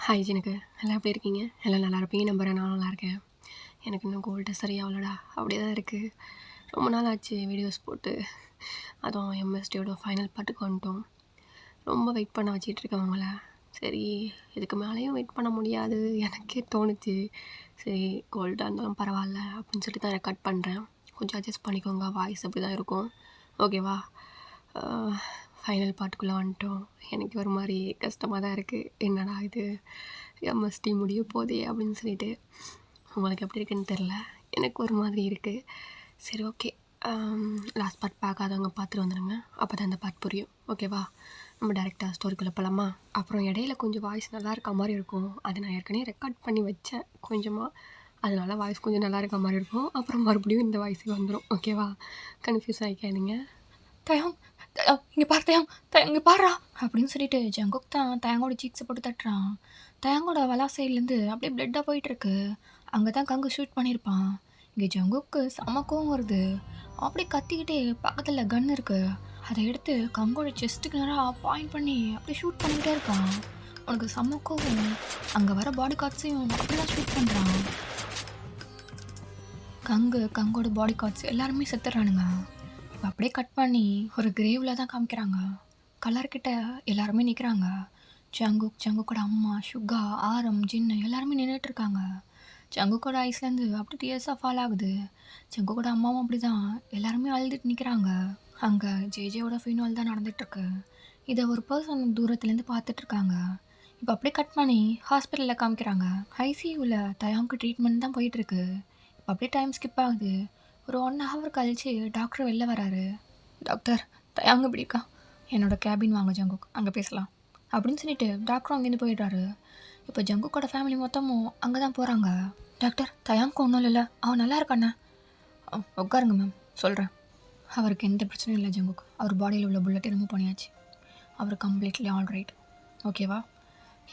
Hi ஜினக்கு, எல்லாம் எப்படி இருக்கீங்க? எல்லாம் நல்லா இருப்பீங்க நம்புறேன். நானும் நல்லா இருக்கேன். எனக்கு இன்னும் கோல்டு சரியாகலடா, அப்படியே தான் இருக்குது. ரொம்ப நாள் ஆச்சு வீடியோஸ் போட்டு. அதுவும் எம்எஸ்டியோட ஃபைனல் பாட்டுக்கு வந்துட்டோம். ரொம்ப வெயிட் பண்ண வச்சிட்ருக்கேன் உங்களை. சரி, இதுக்கு மேலேயும் வெயிட் பண்ண முடியாது எனக்கே தோணுச்சு. சரி, கோல்டாக இருந்தாலும் பரவாயில்ல அப்படின்னு சொல்லிட்டு தான் ரெக்கார்ட் பண்ணுறேன். கொஞ்சம் அட்ஜஸ்ட் பண்ணிக்கோங்க, வாய்ஸ் அப்படி தான் இருக்கும், ஓகேவா? ஃபைனல் பாட்டுக்குள்ளே வந்துட்டோம். எனக்கு ஒரு மாதிரி கஷ்டமாக தான் இருக்குது. என்னடா இது, எம்எஸ்டி முடிய போதே அப்படின்னு சொல்லிட்டு. உங்களுக்கு எப்படி இருக்குன்னு தெரில, எனக்கு ஒரு மாதிரி இருக்குது. சரி, ஓகே. லாஸ்ட் பார்ட் பார்க்காதவங்க பார்த்துட்டு வந்துடுங்க, அப்போ தான் அந்த பார்ட் புரியும், ஓகேவா? நம்ம டேரெக்டாக ஸ்டோரிக்குள்ளே போகலாமா? அப்புறம் இடையில கொஞ்சம் வாய்ஸ் நல்லா இருக்க மாதிரி இருக்கும். அது நான் ஏற்கனவே ரெக்கார்ட் பண்ணி வச்சேன் கொஞ்சமாக, அதனால் வாய்ஸ் கொஞ்சம் நல்லா இருக்க மாதிரி இருக்கும். அப்புறம் மறுபடியும் இந்த வாய்ஸுக்கு வந்துடும், ஓகேவா? கன்ஃபியூஸ் ஆகிக்காதீங்க. தயம் தயம் இங்கே பாரு, தயம் இங்கே பாடுறா அப்படின்னு சொல்லிட்டு ஜங்குக் தான் தயங்கோட சீக்ஸை போட்டு தட்டுறான். தயங்கோட வலா சைட்லேருந்து அப்படியே பிளட்டாக போயிட்டுருக்கு. அங்கே தான் கங்கு ஷூட் பண்ணியிருப்பான். இங்கே ஜங்குக்கு செம கோவம் வருது. அப்படியே கத்திக்கிட்டே பக்கத்தில் கன் இருக்குது, அதை எடுத்து கங்கோட செஸ்ட்டுக்கு நேராக பாயிண்ட் பண்ணி அப்படியே ஷூட் பண்ணிக்கிட்டே இருக்கான். உனக்கு செம கோவம். அங்கே வர பாடி கார்ட்ஸையும் அப்படி தான் ஷூட் பண்ணுறான். கங்கோட பாடி கார்ட்ஸ் எல்லாருமே செத்துடுறானுங்க. இப்போ அப்படியே கட் பண்ணி ஒரு கிரேவில் தான் காமிக்கிறாங்க. கலர்கிட்ட எல்லாருமே நிற்கிறாங்க. ஜங்குக்கோட அம்மா, சுகா, ஆரம், ஜின்னு எல்லாருமே நின்றுட்டுருக்காங்க. ஜங்குக்கோட ஐஸ்லேருந்து அப்படி டியர்ஸாக ஃபால் ஆகுது. ஜங்குக்கோட அம்மாவும் அப்படி தான் எல்லாருமே அழுதுட்டு நிற்கிறாங்க. அங்கே ஜேஜேவோட ஃபீனால் தான் நடந்துகிட்ருக்கு. இதை ஒரு பர்சன் தூரத்துலேருந்து பார்த்துட்ருக்காங்க. இப்போ அப்படியே கட் பண்ணி ஹாஸ்பிட்டலில் காமிக்கிறாங்க. ஐசியூவில் தயாங்க்கு ட்ரீட்மெண்ட் தான் போயிட்டுருக்கு. இப்போ அப்படியே டைம் ஸ்கிப் ஆகுது. ஒரு 1 hour கழிச்சு டாக்டர் வெளில வராரு. டாக்டர், தயாங்க எப்படி இருக்கா? என்னோட கேபின் வாங்க ஜங்குக், அங்கே பேசலாம் அப்படின்னு சொல்லிட்டு டாக்டரும் அங்கேருந்து போயிடுறாரு. இப்போ ஜங்குக்கோட ஃபேமிலி மொத்தமும் அங்கே தான் போகிறாங்க. டாக்டர், தயாங்க்கு ஒன்றும் இல்லைல்ல, அவன் நல்லா இருக்காண்ணா? உட்காருங்க மேம், சொல்கிறேன். அவருக்கு எந்த பிரச்சனையும் இல்லை ஜங்குக். அவர் பாடியில் உள்ள புல்லட் ரிமூவ் பண்ணியாச்சு. அவர் கம்ப்ளீட்லி ஆல் ரைட், ஓகேவா?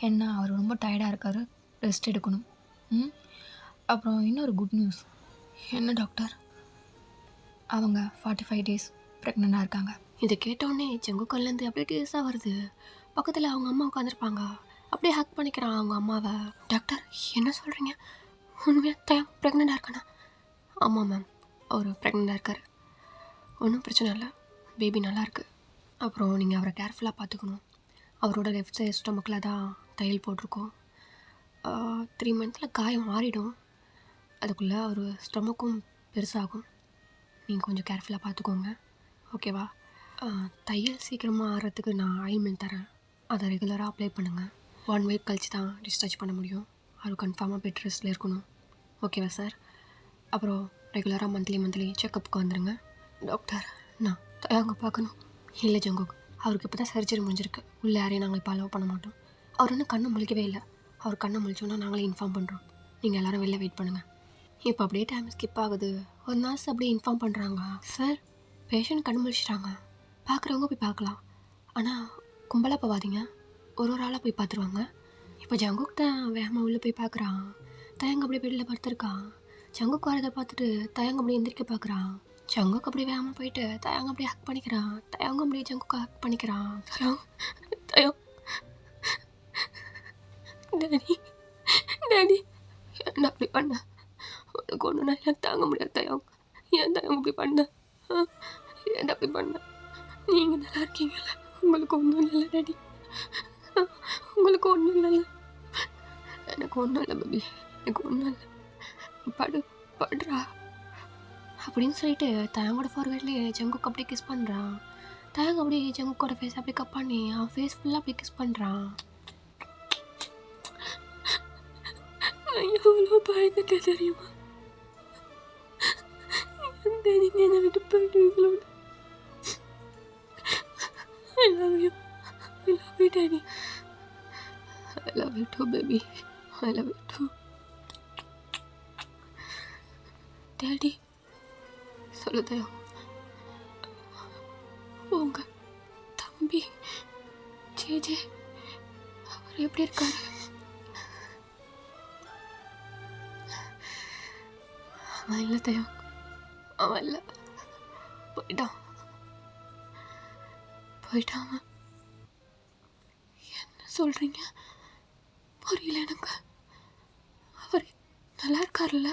என்ன, அவர் ரொம்ப டயர்டாக இருக்கார், ரெஸ்ட் எடுக்கணும். அப்புறம் இன்னொரு குட் நியூஸ். என்ன டாக்டர்? அவங்க 45 days ப்ரெக்னெண்ட்டாக இருக்காங்க. இதை கேட்டோடனே ஜங்குக்கல்லேருந்து அப்படியே டீஸாக வருது. பக்கத்தில் அவங்க அம்மா உட்காந்துருப்பாங்க. அப்படியே ஹக் பண்ணிக்கிறான் அவங்க அம்மாவை. டாக்டர், என்ன சொல்கிறீங்க? உண்மையாக தயம் ப்ரெக்னெண்ட்டாக இருக்கானா? ஆமாம் மேம், அவர் ப்ரெக்னெண்ட்டாக இருக்கார். ஒன்றும் பிரச்சனை இல்லை, பேபி நல்லா இருக்குது. அப்புறம் நீங்கள் அவரை கேர்ஃபுல்லாக பார்த்துக்கணும். அவரோட லெஃப்ட் சைட் ஸ்டொமக்கில் தான் தையல் போட்டிருக்கோம். 3 months காயம் மாறிடும். அதுக்குள்ளே அவர் ஸ்டொமக்கும் பெருசாகும். நீங்கள் கொஞ்சம் கேர்ஃபுல்லாக பார்த்துக்கோங்க, ஓகேவா? தையல் சீக்கிரமாக ஆடுறதுக்கு நான் ஆயில்மெண்ட் தரேன், அதை ரெகுலராக அப்ளை பண்ணுங்கள். 1 week கழிச்சு தான் டிஸ்சார்ஜ் பண்ண முடியும். அவர் கன்ஃபார்மாக பெட் ரெஸ்ட்டில் இருக்கணும், ஓகேவா சார்? அப்புறம் ரெகுலராக மந்த்லி செக்கப்புக்கு வந்துடுங்க. டாக்டர், நான் தயாங்க பார்க்கணும். இல்லை ஜங்குக், அவருக்கு இப்போ தான் சர்ஜரி முடிஞ்சிருக்கு. உள்ளே யாரையும் நாங்கள் இப்போ அலோவ் பண்ண மாட்டோம். அவர் இன்னும் கண்ணை முழிக்கவே இல்லை. அவர் கண்ணை முழிச்சோன்னா நாங்களே இன்ஃபார்ம் பண்ணுறோம். நீங்கள் எல்லோரும் வெளில வெயிட் பண்ணுங்கள். இப்போ அப்படியே டைம் ஸ்கிப் ஆகுது. ஒரு நர்ஸ் அப்படியே இன்ஃபார்ம் பண்ணுறாங்க. சார், பேஷண்ட் கண்ணு முழிச்சிட்டாங்க, பார்க்குறவங்க போய் பார்க்கலாம், ஆனால் கும்பலாக போகாதீங்க, ஒரு ஆளாக போய் பார்த்துருவாங்க. இப்போ ஜங்குக் தான் வேகமாக உள்ளே போய் பார்க்குறான். தயங்க அப்படியே பெட்டில் படுத்துருக்கான். ஜங்குக் வரதை பார்த்துட்டு தயங்க அப்படியே எந்திரிக்க பார்க்குறான். ஜங்குக் அப்படியே வேகமாக போயிட்டு தயங்க அப்படியே ஹக் பண்ணிக்கிறான். தயங்க அப்படியே ஜங்குக்கை ஹக் பண்ணிக்கிறான். தயம் டேடி என்ன அப்படி பண்ண? உனக்கு ஒன்று நல்லா தாங்க முடியாது தயம். ஏன் தயம் அப்படி பண்ண? ஏன் அப்படி பண்ண? நீங்கள் நல்லா இருக்கீங்களா? உங்களுக்கு ஒன்றும் இல்லை டேடி, உங்களுக்கு ஒன்றும் இல்லைல்ல? எனக்கு ஒன்றும் இல்லை பேபி, எனக்கு ஒன்றும் இல்லை, படுறா அப்படின்னு சொல்லிட்டு தயங்கோட ஃபார்வேர்ட்லேயே ஜங்குக்கு அப்படியே கிஸ் பண்ணுறான். தயங்க அப்படியே ஜங்குக்கோட ஃபேஸ் அப்படியே கப் பண்ணி அவன் ஃபேஸ் ஃபுல்லாக அப்படியே கிஸ் பண்ணுறான். எவ்வளோ பயந்துட்டேன் தெரியுமா? நீங்கள் என்னை விட்டு போயிடுவீங்களோட. I love you daddy, I love you too baby, I love you too daddy. சொல்லு தயம், உங்க தம்பி ஜேஜே அவர் எப்படி இருக்காரு? அவன் இல்லை தயம், அவன் இல்லை, போயிட்டான். என்ன சொல்கிறீங்க? புரியல எனக்கு. அவர் நல்லா இருக்கார்ல?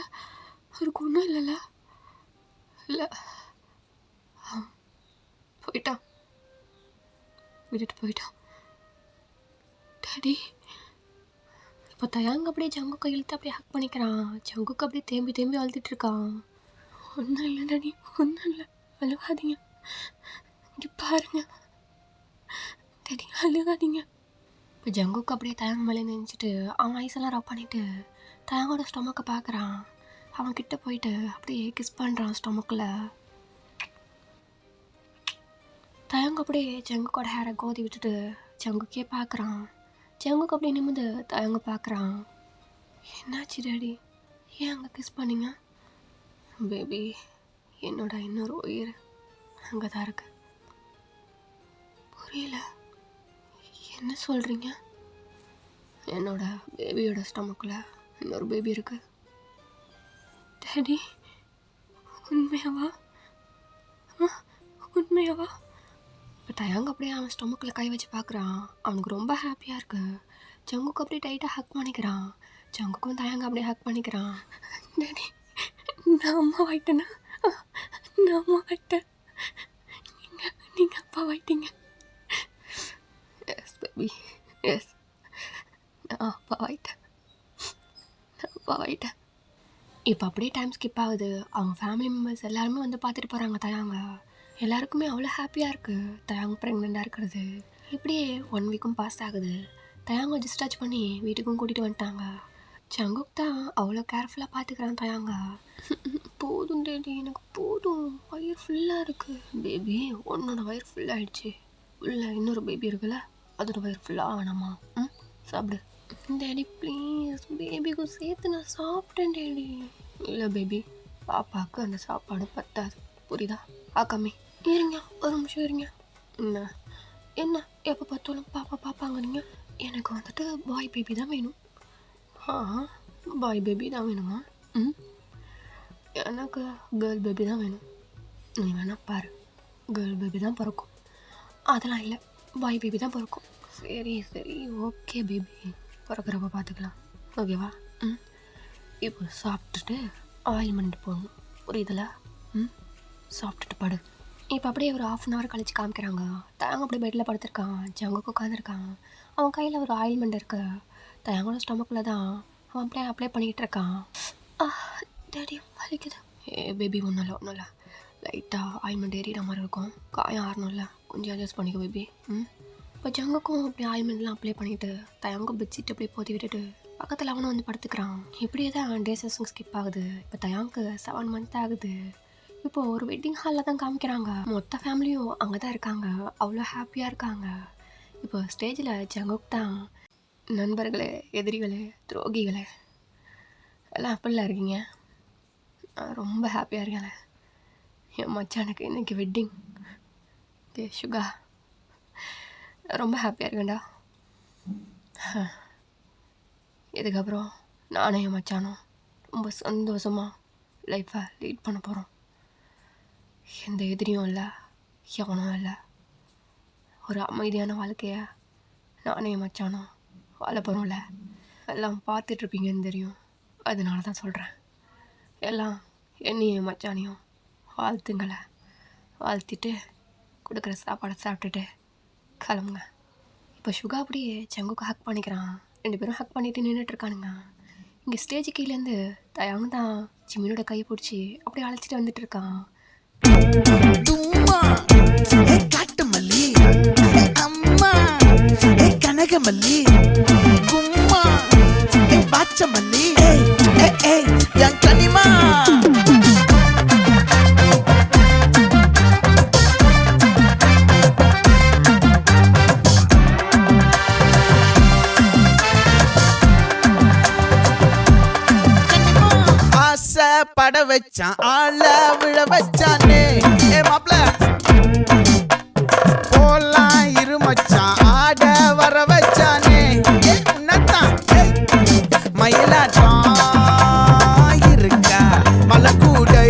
அவருக்கு ஒன்றும் இல்லைல்ல? இல்லை, போயிட்டான், விட்டுட்டு போயிட்டான். டேடி இப்போ தயாங்க அப்படியே ஜங்குக்கு இழுத்து அப்படியே ஹக் பண்ணிக்கிறான். ஜங்குக்கு அப்படியே தேம்பி தேம்பி அழுதுட்டு இருக்கான். ஒன்றும் இல்லை டாடி, ஒன்றும் இல்லை, அழுகாதீங்க, இங்கே பாருங்க டாடி, அழுகாதீங்க. இப்போ ஜங்குக்கு அப்படியே தயாங்க மேலே நினைச்சிட்டு அவன் ஐஸெல்லாம் ரப் பண்ணிவிட்டு தயாங்கோட ஸ்டொமக்கை பார்க்குறான். அவன் கிட்ட போயிட்டு அப்படியே கிஸ் பண்ணுறான் ஸ்டொமக்கில். தயாங்க அப்படியே ஜங்குக்கோட ஹேரை கோதி விட்டுட்டு ஜங்குக்கே பார்க்குறான். ஜங்குக்கு அப்படியே நிமிந்து தயாங்க பார்க்குறான். என்னாச்சு டாடி, ஏன் அங்கே கிஸ் பண்ணீங்க? பேபி, என்னோட இன்னொரு உயிர் அங்கே தான் இருக்கு. புரியல, என்ன சொல்கிறீங்க? என்னோட பேபியோட ஸ்டொமக்கில் இன்னொரு பேபி இருக்கு. டாடி, உண்மையாவா? உண்மையாவா? இப்போ தயாங்க அப்படியே அவன் ஸ்டொமக்கில் கை வச்சு பார்க்குறான். அவனுக்கு ரொம்ப ஹாப்பியாக இருக்கு. ஜங்குக்கு அப்படியே டைட்டாக ஹக் பண்ணிக்கிறான். ஜங்குக்கும் தயாங்க அப்படியே ஹக் பண்ணிக்கிறான். டாடி, நான் அம்மா ஆயிட்டேன்னா? நான் அம்மா ஆயிட்டேன், நீங்கள் அப்பா ஆயிட்டீங்க. எஸ் பேபி, எஸ், நான் அப்பா ஆயிட்டேன், நான் அப்பா ஆயிட்டேன். இப்போ அப்படியே டைம் ஸ்கிப் ஆகுது. அவங்க ஃபேமிலி மெம்பர்ஸ் எல்லாருமே வந்து பார்த்துட்டு போகிறாங்க தயாங்க. எல்லாருக்குமே அவ்வளோ ஹாப்பியாக இருக்குது தயாங்க ப்ரெக்னெண்ட்டாக இருக்கிறது. இப்படியே 1 வீக்கும் பாஸ் ஆகுது. தயாங்க டிஸ்சார்ஜ் பண்ணி வீட்டுக்கும் கூட்டிகிட்டு வந்துட்டாங்க. ஜங்குக் தான் அவ்வளோ கேர்ஃபுல்லாக பார்த்துக்கிறான் தயாங்க. போதும் டேடி, எனக்கு போதும், வயிறு ஃபுல்லாக இருக்குது. பேபி, உன்னோட வயிறு ஃபுல்லாகிடுச்சு, இல்லை இன்னொரு பேபி இருக்குல்ல, அதோட வயிறு ஃபுல்லாக வேணாமா? சாப்பிடு டேடி ப்ளீஸ். பேபிக்கும் சேர்த்து நான் சாப்பிட்டேன் டேடி. இல்லை பேபி, பாப்பாவுக்கு அந்த சாப்பாடு பத்தாது, புரியுதா? கம்மி. இருங்க, ஒரு நிமிஷம் இருங்க. என்ன என்ன எப்போ பார்த்தாலும் பாப்பா பாப்பாங்கிறீங்க? எனக்கு வந்துட்டு பாய் பேபி தான் வேணும். பாய் பேபி தான் வேணுமா? எனக்கு கேர்ள் பேபி தான் வேணும். நீ வேணா பாரு, கேர்ள் பேபி தான் பிறக்கும். அதெல்லாம் இல்லை, பாய் பேபி தான் பிறக்கும். சரி சரி, ஓகே பேபி, பிறக்கிறப்ப பார்த்துக்கலாம், ஓகேவா? இப்போ சாப்பிட்டுட்டு ஆயில்மெண்ட் போடணும், புரியுதுல? சாப்பிட்டுட்டு படு. இப்போ அப்படியே ஒரு 1/2 hour கழிச்சு காமிக்கிறாங்க. தயாங்க அப்படியே பெட்டில் படுத்திருக்கான். ஜங்குக்கு உட்காந்துருக்கான். அவன் கையில் ஒரு ஆயில்மெண்ட் இருக்கு. தயாங்கோட ஸ்டொமக்கில் தான் அவன் அப்படியே அப்ளை பண்ணிக்கிட்டு இருக்கான். டேடி வலிக்குது. பேபி, ஒன்றும் இல்லை, லைட்டாக ஆயில்மெண்ட் ஏறிற மாதிரி இருக்கும், காயம் ஆறணும்ல, கொஞ்சம் அட்ஜஸ்ட் பண்ணிக்கோ பேபி. இப்போ ஜங்குக்கும் அப்படியே ஆயில்மெண்ட்லாம் அப்ளை பண்ணிவிட்டு தயாங்க பெட்ஷீட் அப்படியே போத்தி விட்டுட்டு பக்கத்தில் அவனும் வந்து படுத்துக்கிறான். இப்படியே தான் டேஸஸும் ஸ்கிப் ஆகுது. இப்போ தயாங்க்கு 7 months ஆகுது. இப்போது ஒரு வெட்டிங் ஹாலில் தான் காமிக்கிறாங்க. மொத்த ஃபேமிலியும் அங்கே தான் இருக்காங்க, அவ்வளோ ஹாப்பியாக இருக்காங்க. இப்போ ஸ்டேஜில் ஜங்குக் தான் நண்பர்களே, எதிரிகளே, துரோகிகளே எல்லாம் அப்படிலாம் இருக்கீங்க, நான் ரொம்ப ஹாப்பியாக இருக்கேன். என் மச்சானுக்கு இன்றைக்கி வெட்டிங். சுகா, ரொம்ப ஹாப்பியாக இருக்கேன்டா. இதுக்கப்புறம் நானும் என் மச்சானும் ரொம்ப சந்தோஷமாக லைஃப்பை லீட் பண்ண போகிறோம். எந்த எதிரியும் இல்லை, எவனும் இல்லை. ஒரு அமைதியான வாழ்க்கையை நானே என் மச்சானும் வாழ போகிறோம்ல. எல்லாம் பார்த்துட்ருப்பீங்கன்னு தெரியும், அதனால தான் சொல்கிறேன். எல்லாம் என்னையும் என் மச்சானையும் வாழ்த்துங்களை, வாழ்த்திட்டு கொடுக்குற சாப்பாடை சாப்பிட்டுட்டு கிளம்புங்க. இப்போ சுகா அப்படியே ஜங்குக்கு ஹக் பண்ணிக்கிறான். 2 பேரும் ஹக் பண்ணிட்டு நின்றுட்டுருக்கானுங்க. இங்கே ஸ்டேஜ் கீழேருந்து தயாங்க தான் ஜிமினோட கையை பிடிச்சி அப்படியே அழைச்சிட்டு வந்துட்டு இருக்கான். காட்டுமல்லி, அம்மா கனகமல்லி, கும்மா பாச்சமல்லி, என் கனிமா. பட வச்சான், ஆள விழ வச்சானே, மாப்ள போலாம் இரு மச்சான், ஆட வர வச்சானே, உன்னத்தான் மயிலாட்டம் இருக்கா, மலக்கூடை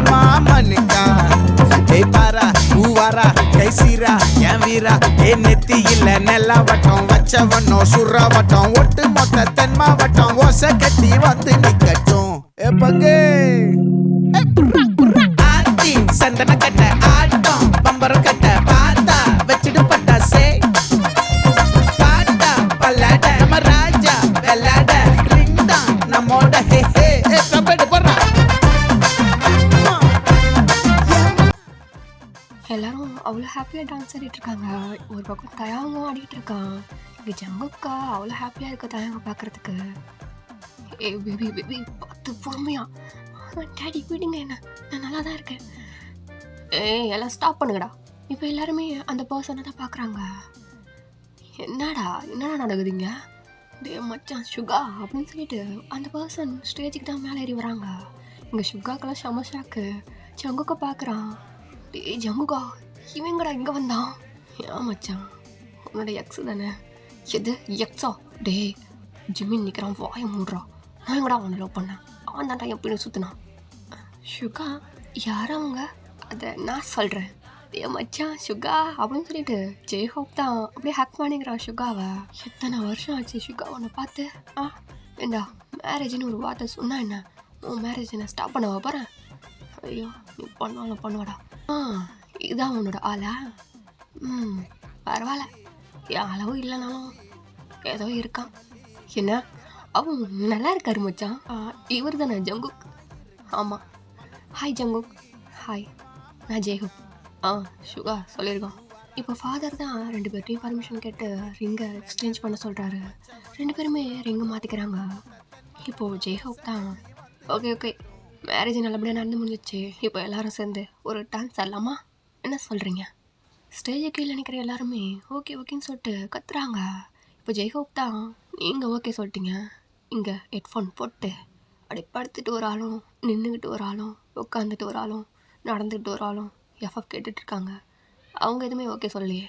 மாமனுக்கா, பாரா ஊவாரா கை சீரா என் வீரா, நெத்தி இல்ல நெல்லா வட்டம் வச்ச வச்சவனோ சுறவட்டம் ஒட்டு மொத்த தென் மாவட்டம் ஓசை கட்டி வந்து நிக்கட்டும் பங்கு ஆத்தி சந்தன கட்ட ஆட்டம் பம்பரம் கட்ட பார்த்தா வச்சிடு பட்டாசே பாட்டா பல்லாட நம்ம ராஜா வெள்ளாட ரிங் தான் நம்மோட ஹே ஹே கபடி போடுறா எல்லாரும் அவ்வளோ ஹாப்பியாக டான்ஸ் ஆடிட்டு இருக்காங்க. ஒரு பக்கம் தயாங்கும் ஆடிட்டு இருக்கான். இங்கே ஜங்குக்கா அவ்வளோ ஹாப்பியாக இருக்க தயாங்க பார்க்குறதுக்கு. ஏ பேபி பேபி பார்த்து பொறுமையா. டேடி விடுங்க என்ன, நான் நல்லா தான் இருக்கேன். எல்லாம் ஸ்டாப் பண்ணுங்கடா. இப்போ எல்லாருமே அந்த பர்சனை தான் பார்க்குறாங்க. என்னடா நடக்குதுங்க? டே மச்சான் சுகா அப்படின்னு சொல்லிட்டு அந்த பர்சன் ஸ்டேஜுக்கு தான் மேலே ஏறி வராங்க. இங்கே சுகாக்கெல்லாம் செம ஷாக்கு. ஜங்குக்கா பார்க்குறான். டே ஜங்குக்கா இவங்கடா இங்கே வந்தான்? ஏன் மச்சான் உன்னோட எக்ஸு தானே? எது எக்ஸா? டே ஜிம்மின் நிற்கிறான், வாயை மூடுறான். நான் எங்கடா அவனை லவ் பண்ணேன், அவன் தான்டா எப்படி சுற்றினான். சுகா யார் அவங்க? அதை நான் சொல்கிறேன். டே மச்சான் சுகா அப்படின்னு சொல்லிட்டு ஜெய்ஹோப் தான் அப்படியே ஹேக் பண்ணிக்கிறான் சுகாவை. எத்தனை வருஷம் ஆச்சு சுகா உன்னை பார்த்து. ஏண்டா மேரேஜ்னு ஒரு வார்த்தை சொன்னா என்ன? உன் மேரேஜ் நான் ஸ்டாப் பண்ண போகிறேன். ஐயோ நீ பண்ணாலும் பண்ணுவாடா. இதுதான் உன்னோட ஆளா? பரவாயில்ல, என் அளவு இல்லைனாலும் ஏதோ இருக்கான். என்ன அவன் நல்லா இருக்காரு மச்சான். இவர் தானே ஜங்குக்? ஆமாம். Hi Jungkook. ஹாய், நான் ஜெய்ஹோப். சுகா சொல்லியிருக்கோம். இப்போ ஃபாதர் தான் 2 பேர்ட்டையும் பர்மிஷன் கேட்டு ரிங்கை எக்ஸ்சேஞ்ச் பண்ண சொல்கிறாரு. 2 பேருமே ரிங்கை மாற்றிக்கிறாங்க. இப்போது ஜெய்ஹோப் தான் ஓகே மேரேஜ் நல்லபடியாக நடந்து முடிஞ்சிச்சு. இப்போ எல்லாரும் சேர்ந்து ஒரு டான்ஸ் ஆடலாமா? என்ன சொல்கிறீங்க? ஸ்டேஜு கீழே நினைக்கிற எல்லாருமே ஓகேன்னு சொல்லிட்டு கத்துறாங்க. இப்போ ஜெய்ஹோப் தான் நீங்கள் ஓகே சொல்லிட்டீங்க. இங்கே ஹெட்ஃபோன் போட்டு அப்படி படுத்துட்டு ஒரு ஆளும், நின்றுக்கிட்டு ஒரு ஆளும், உட்காந்துட்டு ஒரு ஆளும், நடந்துக்கிட்டு ஒரு ஆளும் எஃப்எஃப் கேட்டுட்ருக்காங்க. அவங்க எதுவுமே ஓகே சொல்லலையே.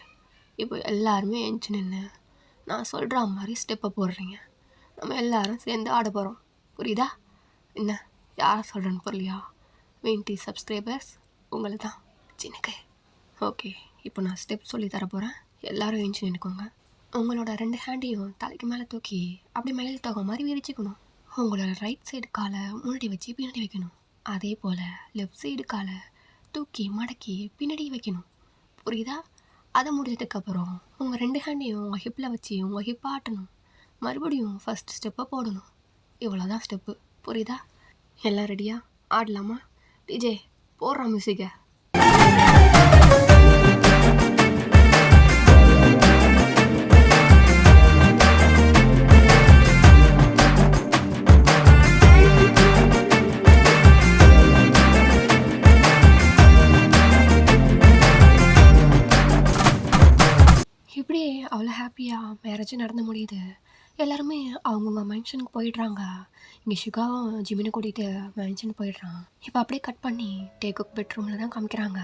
இப்போ எல்லாருமே எஞ்சி நின்று நான் சொல்கிற மாதிரி ஸ்டெப்பை போடுறீங்க. நம்ம எல்லோரும் சேர்ந்து ஆட போகிறோம். புரியுதா? என்ன யாரை சொல்கிறேன்னு புரியலையா? 20 சப்ஸ்கிரைபர்ஸ் உங்களை தான் சின்னக்கு. ஓகே, இப்போ நான் ஸ்டெப் சொல்லி தர போகிறேன். எல்லோரும் எஞ்சி நின்றுக்கோங்க. உங்களோட 2 ஹேண்டையும் தலைக்கு மேலே தூக்கி அப்படி மயில் தொகை மாதிரி விரிச்சிக்கணும். உங்களோட ரைட் சைடு காலை முன்னாடி வச்சு பின்னாடி வைக்கணும். அதே போல் லெஃப்ட் சைடு காலை தூக்கி மடக்கி பின்னாடி வைக்கணும். புரியுதா? அதை முடிஞ்சதுக்கப்புறம் உங்கள் 2 ஹேண்டையும் உங்கள் ஹிப்பில் வச்சு உங்கள் ஹிப்பை ஆட்டணும். மறுபடியும் ஃபஸ்ட் ஸ்டெப்பை போடணும். இவ்வளோதான் ஸ்டெப்பு. புரியுதா? எல்லாம் ரெடியா? ஆடலாமா? டிஜே போடுறான் மியூசிக்கை. இப்படி அவ்வளோ ஹாப்பியாக மேரேஜ் நடந்து முடியுது. எல்லாருமே அவங்கவுங்க மென்ஷனுக்கு போயிடுறாங்க. இங்கே சுகாவும் ஜிமினை கூட்டிகிட்டு மென்ஷன் போயிடுறான். இப்போ அப்படியே கட் பண்ணி டேகுக் பெட்ரூமில் தான் காமிக்கிறாங்க.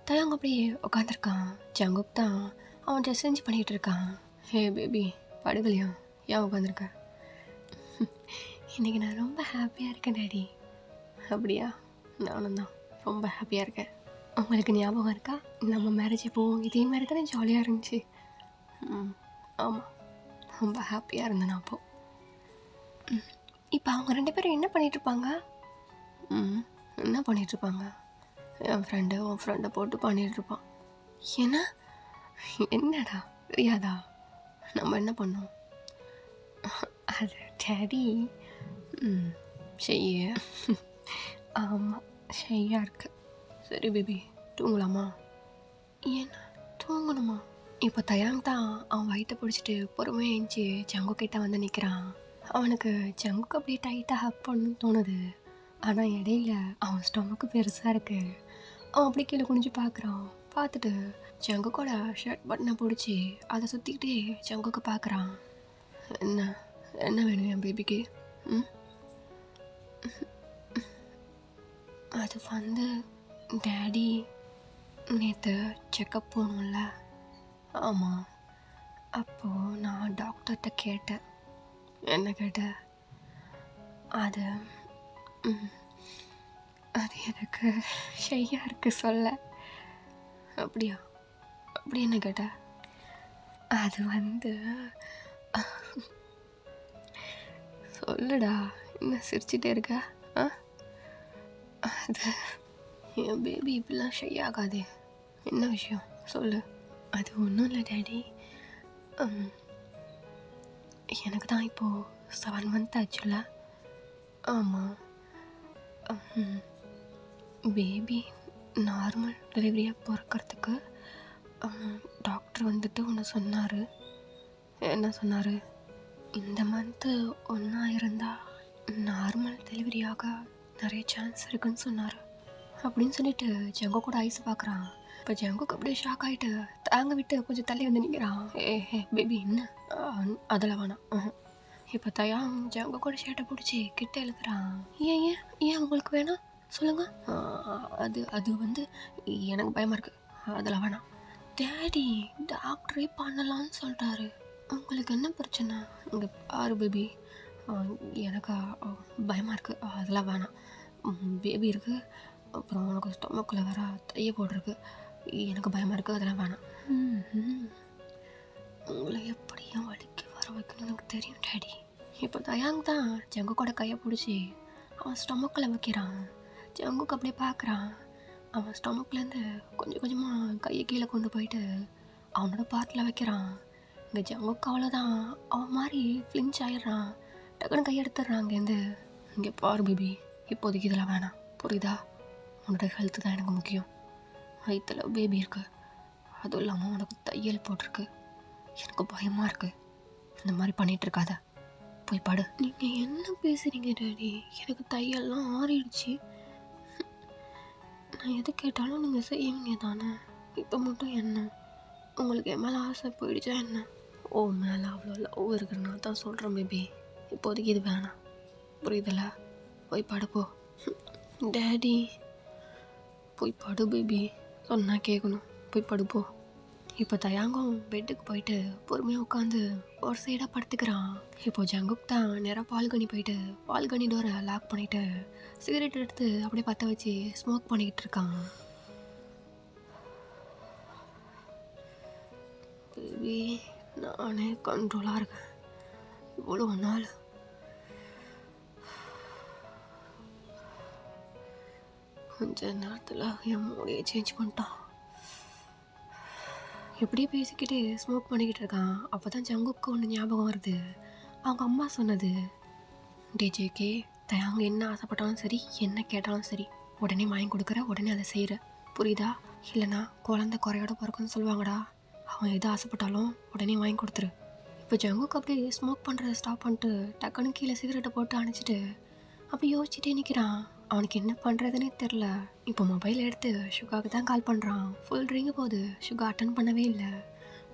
தயாங்க அப்படியே உட்காந்துருக்கான். ஜங்குக் தான் அவன் ட்ரெஸ் சேஞ்ச் பண்ணிகிட்டு இருக்கான். ஹே பேபி படுகலையா? ஏன் உட்காந்துருக்க? இன்றைக்கி நான் ரொம்ப ஹாப்பியாக இருக்கேன் டேடி. அப்படியா? நானும் தான் ரொம்ப ஹாப்பியாக இருக்கேன். உங்களுக்கு ஞாபகம் இருக்கா நம்ம மேரேஜ் போவோம் இதே மாதிரி தானே ஜாலியாக இருந்துச்சு? ஆமாம், ரொம்ப ஹாப்பியாக இருந்தேன் நான் அப்போது. இப்போ அவங்க 2 பேரும் என்ன பண்ணிகிட்ருப்பாங்க? என்ன பண்ணிகிட்ருப்பாங்க? என் ஃப்ரெண்டு உன் ஃப்ரெண்டை போட்டு பண்ணிகிட்ருப்பான். ஏன்னா என்னடா தெரியாதா? நம்ம என்ன பண்ணோம்? அது டேடி செய்ய. ஆமாம் செய்யா இருக்கு. சரி பேபி தூங்கலாமா? ஏன்னா தூங்கணுமா? இப்போ தயாங் தான் அவன் வயிற்றை பிடிச்சிட்டு பொறுமையாக எழுந்துச்சி ஜங்கு கிட்ட வந்து நிற்கிறான். அவனுக்கு ஜங்குக்கு அப்படியே டைட்டாக ஹக் பண்ணணும்னு தோணுது. ஆனால் இடையில அவன் ஸ்டொமக்கு பெருசாக இருக்கு. அவன் அப்படி கீழே குனிஞ்சு பார்க்குறான். பார்த்துட்டு ஜங்குக்கோட ஷர்ட் பட்டனை பிடிச்சி அதை சுற்றிக்கிட்டே ஜங்குக்கு பார்க்குறான். என்ன வேணும் என் பேபிக்கு? அது வந்து டேடி நேற்று செக்கப் போகணும்ல. ஆமாம், அப்போது நான் டாக்டர்கிட்ட கேட்டேன். என்ன கேட்ட? அது அது எனக்கு ஷையாக இருக்குது சொல்ல. அப்படியா? அப்படி என்ன கேட்ட? அது வந்து சொல்லுடா, என்ன சிரிச்சிட்டே இருக்க? ஆ அது என் பேபி இப்படிலாம் ஷை ஆகாதே. என்ன விஷயம் சொல்லு. அது ஒன்றும் இல்லை டேடி. எனக்கு தான் இப்போது 7 மந்த் ஆச்சுல்ல. ஆமாம். பேபி நார்மல் டெலிவரியாக பிறக்கிறதுக்கு டாக்டர் வந்துட்டு ஒன்று சொன்னார். என்ன சொன்னார்? இந்த மந்த்து ஒன்றா இருந்தால் நார்மல் டெலிவரியாக நிறைய சான்ஸ் இருக்குன்னு சொன்னார். அப்படின்னு சொல்லிட்டு ஜங்கோ கூட ஐஸ் பார்க்குறான். இப்போ ஜங்குக்கு அப்படியே ஷாக் ஆகிட்டு தாங்க விட்டு கொஞ்சம் தள்ளி வந்து நிற்கிறான். ஏ பேபி என்ன? அதில் வேணாம். இப்போ தயாங் ஜங்கு கூட ஷர்ட்டை பிடிச்சி கிட்ட எழுதுறான். ஏன் ஏன் ஏன் உங்களுக்கு வேணாம் சொல்லுங்க. அது வந்து எனக்கு பயமாக இருக்குது, அதில் வேணாம். டேடி டாக்டரே பண்ணலான்னு சொல்கிறாரு, உங்களுக்கு என்ன பிரச்சனை? இங்கே பாரு பேபி, எனக்கு பயமாக இருக்குது, அதெல்லாம் வேணாம். பேபி இருக்குது, அப்புறம் உனக்கு ஸ்டொமக்கில் வேற தைய போட்டிருக்கு, எனக்கு பயமாக இருக்குது, அதெல்லாம் வேணாம். உங்களை எப்படியும் வலிக்கு வர வைக்கணும்னு எனக்கு தெரியும் டேடி. இப்போ தயாங் தான் ஜங்கு கூட கையை பிடிச்சி அவன் ஸ்டொமக்கில் வைக்கிறான். ஜங்குக்கு அப்படியே பார்க்குறான். அவன் ஸ்டொமக்லேருந்து கொஞ்சம் கொஞ்சமாக கையை கீழே கொண்டு போயிட்டு அவனோட பார்ட்டில் வைக்கிறான். இங்கே ஜங்குக்கு அவ்வளோதான், அவன் மாதிரி ஃப்ளின்ச் ஆயிடுறான். டக்குன்னு கையை எடுத்துடுறான் அங்கேருந்து. இங்கே பாரு பேபி, இப்போதைக்கு இதெல்லாம் வேணாம், புரியுதா? உன்னோட ஹெல்த்து தான் எனக்கு முக்கியம். வயிற்றில் பேபி இருக்குது, அதுவும் இல்லாமல் உனக்கு தையல் போட்டிருக்கு, எனக்கு பயமாக இருக்குது. இந்த மாதிரி பண்ணிகிட்டு இருக்காத, போய் படு. நீங்கள் என்ன பேசுகிறீங்க டேடி? எனக்கு தையல்லாம் ஆறிடுச்சு. நான் எது கேட்டாலும் நீங்கள் செய்வீங்க தானே. இப்போ மட்டும் என்ன, உங்களுக்கு என் மேலே ஆசை போயிடுச்சா என்ன? ஓ மேலே அவ்வளோ லவ் இருக்குன்னா தான் சொல்கிறேன் பேபி, இப்போதைக்கு இது வேணாம், புரியுதில்ல? போய் படு போ. டேடி போய் படு பேபி, சொன்னால் கேட்கணும், போய் படுப்போ. இப்போ தயாங்கும் பெட்டுக்கு போயிட்டு பொறுமையாக உட்காந்து ஒரு சைடாக படுத்துக்கிறான். இப்போ ஜங்குக் தான் நேராக பால்கனி போயிட்டு பால்கனி டோரை லாக் பண்ணிவிட்டு சிகரெட் எடுத்து அப்படியே பற்ற வச்சு ஸ்மோக் பண்ணிக்கிட்டு இருக்கான். பேபி நானே கண்ட்ரோலாக இருக்கேன் இவ்வளோ நாள். கொஞ்ச நேரத்தில் என் மூடியை சேஞ்ச் பண்ணிட்டான். எப்படியே பேசிக்கிட்டு ஸ்மோக் பண்ணிக்கிட்டு இருக்கான். அப்போ தான் ஜங்குக்கு ஒன்று ஞாபகம் வருது. அவங்க அம்மா சொன்னது, டிஜேகே தயாங்க என்ன ஆசைப்பட்டாலும் சரி, என்ன கேட்டாலும் சரி, உடனே வாங்கி கொடுக்குற, உடனே அதை செய்கிற, புரியுதா? இல்லைனா குழந்தை குறையோட பிறக்குன்னு சொல்லுவாங்கடா. அவன் எது ஆசைப்பட்டாலும் உடனே வாங்கி கொடுத்துரு. இப்போ ஜங்குக்கு அப்படியே ஸ்மோக் பண்ணுறதை ஸ்டாப் பண்ணிட்டு டக்குன்னு கீழே சிகரெட்டை போட்டு அணைச்சிட்டு அப்படி யோசிச்சுட்டே நிற்கிறான். அவனுக்கு என்ன பண்ணுறதுனே தெரில. இப்போ மொபைல் எடுத்து ஷுகாவுக்கு தான் கால் பண்ணுறான். ஃபுல் ரிங்கு போகுது, ஷுகா அட்டன் பண்ணவே இல்லை.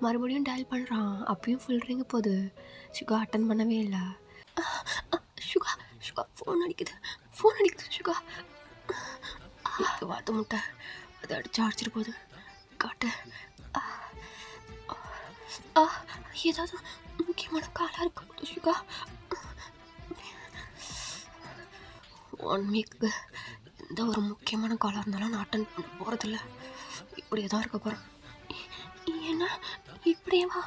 மறுபடியும் டயல் பண்ணுறான், அப்பயும் ஃபுல் ரிங்கு போகுது, ஷுகா அட்டன் பண்ணவே இல்லை. ஷுகா ஷுகா ஃபோன் அடிக்குது ஷுகா. வாத்து முட்டை, அதை அடிச்சு அடிச்சிட்டு போகுது, காட்டு. ஏதாவது முக்கியமான காலாக இருக்க போகுது ஷுகா. 1 வீக்கு எந்த ஒரு முக்கியமான காலாக இருந்தாலும் நான் அட்டன் பண்ண போகிறதில்ல. இப்படியே தான் இருக்க போகிறேன். என்ன இப்படியேவா?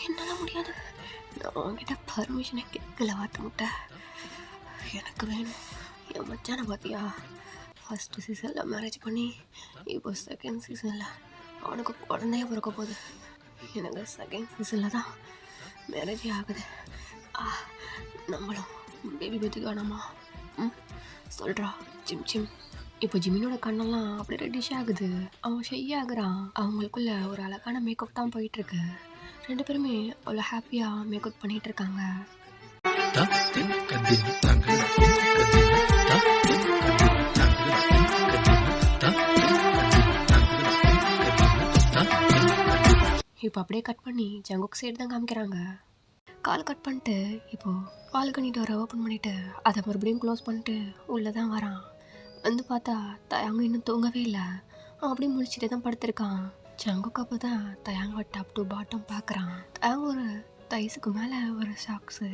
என்னால் முடியாது. நான் உங்ககிட்ட பர்மிஷனை கேட்கல வாத்து முட்டை. எனக்கு வேணும். என் மச்சானை பார்த்தியா? ஃபஸ்ட்டு சீசனில் மேரேஜ் பண்ணி இப்போ செகண்ட் சீசனில் அவனுக்கு குழந்தைய பிறக்க போகுது. எனக்கு செகண்ட் சீசனில் தான் மேரேஜே ஆகுது. நம்மளும் பேபி பற்றி வேணாமா? சொல்கிறா ஜிம். இப்போ ஜிமினோட கண்ணெல்லாம் அப்படி ரெட்டிஷ் ஆகுது. அவன் ஷை ஆகுறான். அவங்களுக்குள்ள ஒரு அழகான மேக்கப் தான் போயிட்டுருக்கு. 2 பேருமே அவ்வளோ ஹாப்பியாக மேக்கப் பண்ணிகிட்டு இருக்காங்க. இப்போ அப்படியே கட் பண்ணி ஜங்குக் சைடு தான் காமிக்கிறாங்க. கால் கட் பண்ணிட்டு இப்போது பால்கனி டோரை ஓப்பன் பண்ணிவிட்டு அதை மறுபடியும் க்ளோஸ் பண்ணிட்டு உள்ளே தான் வரான். வந்து பார்த்தா தயாங்க இன்னும் தூங்கவே இல்லை. அவன் அப்படியே முடிச்சுட்டு தான் படுத்திருக்கான். ஜங்குக்கு அப்போ தான் தயாங்க டாப் டு பாட்டம் பார்க்குறான். தயாங்க ஒரு தைஸுக்கு மேலே ஒரு சாக்ஸு,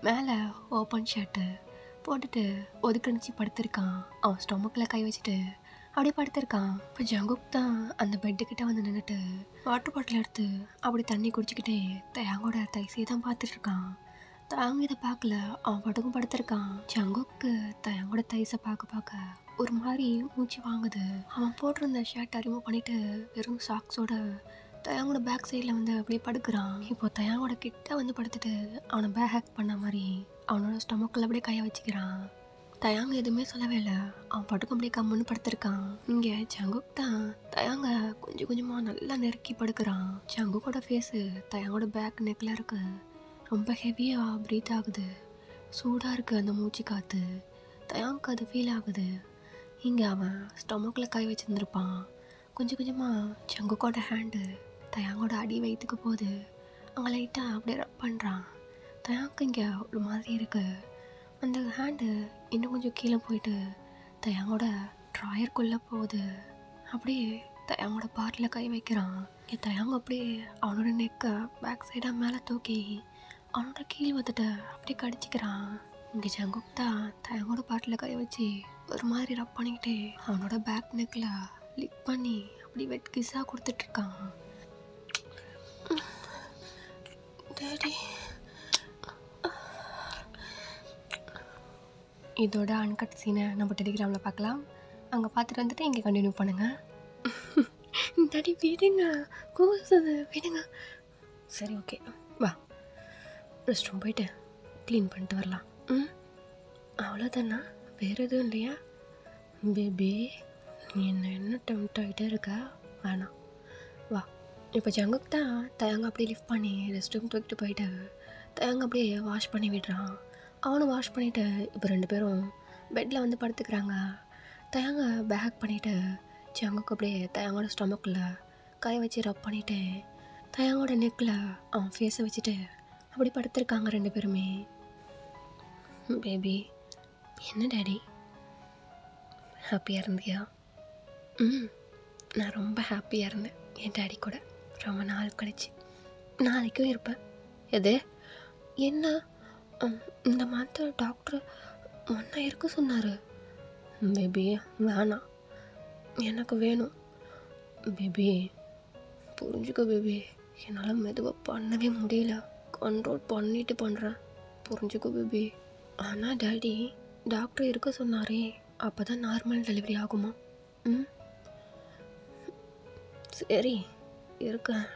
மேலே ஓப்பன் ஷர்ட்டு போட்டுட்டு ஒதுக்கணிச்சு படுத்திருக்கான். அவன் ஸ்டொமக்கில் கை வச்சுட்டு அப்படியே படுத்திருக்கான். இப்போ ஜங்குக் தான் அந்த பெட்டுக்கிட்ட வந்து நின்றுட்டு வாட்டர் பாட்டில் எடுத்து அப்படி தண்ணி குடிச்சிக்கிட்டே தயாங்கோட தைசியை தான் பார்த்துட்டு இருக்கான். தயாங்க இதை பார்க்கல, அவன் பாட்டுக்கும் படுத்திருக்கான். ஜங்குக்கு தயாங்கோட தைஸை பார்க்க ஒரு மாதிரி மூச்சு வாங்குது. அவன் போட்டிருந்த ஷர்ட்டை ரிமூவ் பண்ணிட்டு வெறும் சாக்ஸோட தயாங்கோட பேக் சைடில் வந்து அப்படியே படுக்கிறான். இப்போ தயாங்கோட கிட்ட வந்து படுத்துட்டு அவனை பேக் ஹேக் பண்ண மாதிரி அவனோட ஸ்டொமக்கில் அப்படியே கையை வச்சுக்கிறான். தயாங்க எதுவுமே சொல்லவே இல்லை, அவன் பாட்டுக்கும் அப்படியே கம்முன்னு படுத்திருக்கான். இங்கே ஜங்குக் தான் தயாங்க கொஞ்சம் கொஞ்சமாக நல்லா நெருக்கி படுக்கிறான். ஜங்குக்கோட ஃபேஸு தயாங்கோட பேக் நெக்கில் இருக்கு. ரொம்ப ஹெவியாக ப்ரீத் ஆகுது, சூடாக இருக்குது அந்த மூச்சு காற்று. தயாங்க்கு அது ஃபீல் ஆகுது. இங்கே அவன் ஸ்டொமக்கில் கை வச்சுருந்துருப்பான். கொஞ்சம் கொஞ்சமாக ஜங்குக்கோட ஹேண்டு தயாங்கோட அடி வயிற்றுக்கு போகுது. அங்கே லைட்டாக அப்படியே ரப் பண்ணுறான். தயாங்க்கு இங்கே ஒரு மாதிரி இருக்குது. அந்த ஹேண்டு இன்னும் கொஞ்சம் கீழே போயிட்டு தயாங்கோட ட்ராயருக்குள்ளே போகுது. அப்படியே தயாங்கோட பார்ட்டில் கை வைக்கிறான். இங்கே தயாங்க அப்படியே அவனோட நெக்கை பேக் சைடாக மேலே தூக்கி அவனோட கீழ் வந்துட்டு அப்படியே கடிச்சிக்கிறான். இங்கே ஜங்குக் தான் தயாங்கோட பார்ட்டில் கை வச்சு ஒரு மாதிரி ரப் பண்ணிக்கிட்டு அவனோட பேக் நெக்கில் லிக் பண்ணி அப்படி வெட் கிஸ்ஸாக கொடுத்துட்ருக்கான். டேடி. இதோட அன்கட் சீனை நம்ம டெலிகிராமில் பார்க்கலாம். அங்கே பார்த்துட்டு வந்துட்டு இங்கே கண்டினியூ பண்ணுங்கள். டாடி விடுங்க, கூசுது, விடுங்க. சரி ஓகே, வா ரெஸ்ட் ரூம் போயிட்டு க்ளீன் பண்ணிட்டு வரலாம். அவ்வளோதானா? வேறு எதுவும் இல்லையா? பேபி நீ என்ன டெம்ட் ஆகிட்டே இருக்கா? வேணாம், வா. இப்போ ஜங்குக் தான் தயாங்க அப்படியே லிஃப்ட் பண்ணி ரெஸ்ட் ரூம் தூக்கிட்டு போயிட்டு தயாங்க அப்படியே வாஷ் பண்ணி விடுறான். அவனும் வாஷ் பண்ணிவிட்டு இப்போ 2 பேரும் பெட்டில் வந்து படுத்துக்கிறாங்க. தயாங்க பேக் பண்ணிவிட்டு ஜங்குக்கு அப்படியே தயாங்கோட ஸ்டொமக்கில் கை வச்சு ரப் பண்ணிவிட்டு தயாங்கோட நெக்கில் அவன் ஃபேஸை வச்சுட்டு அப்படி படுத்துருக்காங்க 2 பேருமே. பேபி என்ன டேடி, ஹாப்பியாக இருந்தியா? நான் ரொம்ப ஹாப்பியாக இருந்தேன் என் டேடி கூட, ரொம்ப நாள் கழிச்சு. நாளைக்கும் இருப்பேன். எது என்ன? இந்த மந்த் டாக்டர் ஒன்றா இருக்க சொன்னார். பேபி வேணாம், எனக்கு வேணும். பேபி புரிஞ்சுக்க பேபி, என்னால் மெதுவாக பண்ணவே முடியல, கண்ட்ரோல் பண்ணிட்டு பண்ணுறேன், புரிஞ்சுக்க பேபி. ஆனால் டேடி டாக்டர் இருக்க சொன்னாரே, அப்போ தான் நார்மல் டெலிவரி ஆகுமா? சரி இருக்கேன்.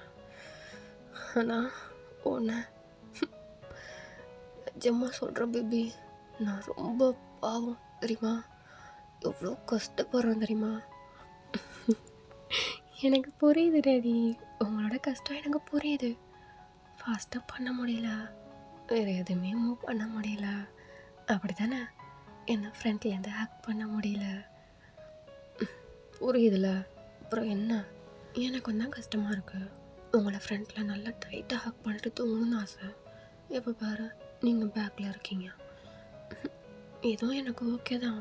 ஆனால் ஒன்று நிஜமா சொல்கிறேன் பேபி, நான் ரொம்ப பாவம் தெரியுமா, எவ்வளோ கஷ்டப்படுறேன் தெரியுமா? எனக்கு புரியுது டேடி, உங்களோட கஷ்டம் எனக்கு புரியுது. ஃபாஸ்ட்டாக பண்ண முடியல, வேறு எதுவுமே மூவ் பண்ண முடியல, அப்படி தானே? என்ன ஃப்ரெண்ட்லேருந்து ஹேக் பண்ண முடியல, புரியுதுல? அப்புறம் என்ன, எனக்கு தான் கஷ்டமாக இருக்குது. உங்களை ஃப்ரெண்டில் நல்லா டைட்டாக ஹேக் பண்ணிட்டு தூங்கணும்னு ஆசை. எப்போ பாரு நீங்கள் பேக்கில் இருக்கீங்க. ஏதோ எனக்கு ஓகே தான்,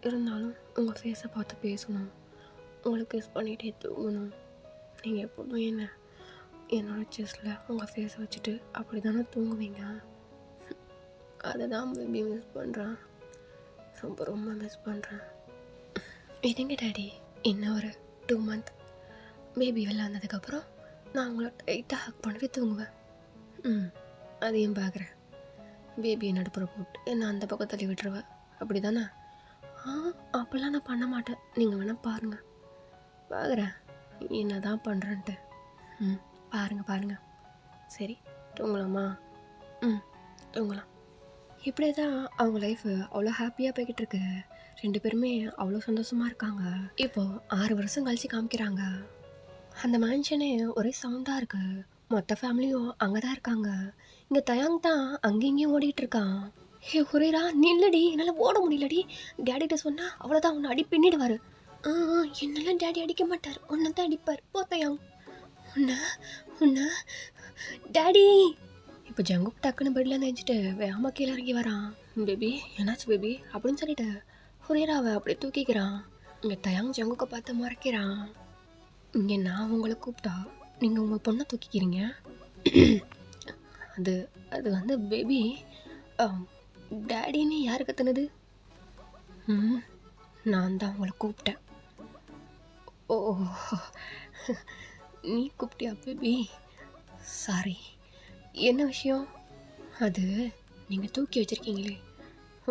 இருந்தாலும் உங்கள் ஃபேஸை பார்த்து பேசணும், உங்களுக்கு கிஸ் பண்ணிகிட்டே தூங்கணும். நீங்கள் எப்போதும் என்னோட செஸ்ஸில் உங்கள் ஃபேஸை வச்சுட்டு அப்படி தானே தூங்குவீங்க. அதை தான் பேபி மிஸ் பண்ணுறேன், ரொம்ப ரொம்ப மிஸ் பண்ணுறேன். இதுங்க டேடி, இன்னும் ஒரு 2 மந்த் பேபி வெளில வந்ததுக்கப்புறம் நான் உங்களை டைட்டாக ஹக் பண்ணிட்டு தூங்குவேன். அதையும் பார்க்குறேன். பேபியை நடுப்புற போட்டு என்ன அந்த பக்கம் தள்ளி விட்டுருவேன், அப்படி தானே? அப்போல்லாம் நான் பண்ண மாட்டேன், நீங்கள் வேணால் பாருங்கள். பார்க்குறேன் என்ன தான் பண்ணுறேன்ட்டு. பாருங்கள். சரி தூங்கலாமா? தூங்கலாம். இப்படியே தான் அவங்க லைஃபு அவ்வளோ ஹாப்பியாக போய்கிட்டு இருக்கு. 2 பேருமே அவ்வளோ சந்தோஷமாக இருக்காங்க. இப்போது 6 வருஷம் கழிச்சு காமிக்கிறாங்க. அந்த மேன்ஷனே ஒரே சவுண்டாக இருக்குது, மொத்த ஃபேமிலியும் அங்கே தான் இருக்காங்க. இங்கே தயாங் தான் அங்கேயும் இங்கேயும் ஓடிட்டு இருக்கான். ஹே ஹுரேரா நில்லடி, என்னால் ஓட முடியலடி, டேடிகிட்ட சொன்னால் அவ்வளோதான் உன்னை அடி பின்னிடுவார். என்னெல்லாம் டேடி அடிக்க மாட்டார், உன்னை தான் அடிப்பார். போ தயாங், உன்னை டேடி. இப்போ ஜங்குக் டக்குன்னு பெட்டில் நினைச்சிட்டு வேகமாக கீழே இறங்கி வரான். பேபி என்னாச்சு பேபி அப்படின்னு சொல்லிட்டு ஹுரேராவை அப்படியே தூக்கிக்கிறான். இங்கே தயாங் ஜங்குக்கை பார்த்து முறைக்கிறான். இங்கே நான் உங்களை கூப்பிட்டா நீங்கள் உங்கள் பொண்ணை தூக்கிக்கிறீங்க. அது வந்து பேபி டேடின்னு யார் கத்துனது? நான் தான் உங்களை கூப்பிட்டேன். ஓ! நீ கூப்பிட்டியா பேபி? சாரி. என்ன விஷயம்? அது நீங்கள் தூக்கி வச்சுருக்கீங்களே,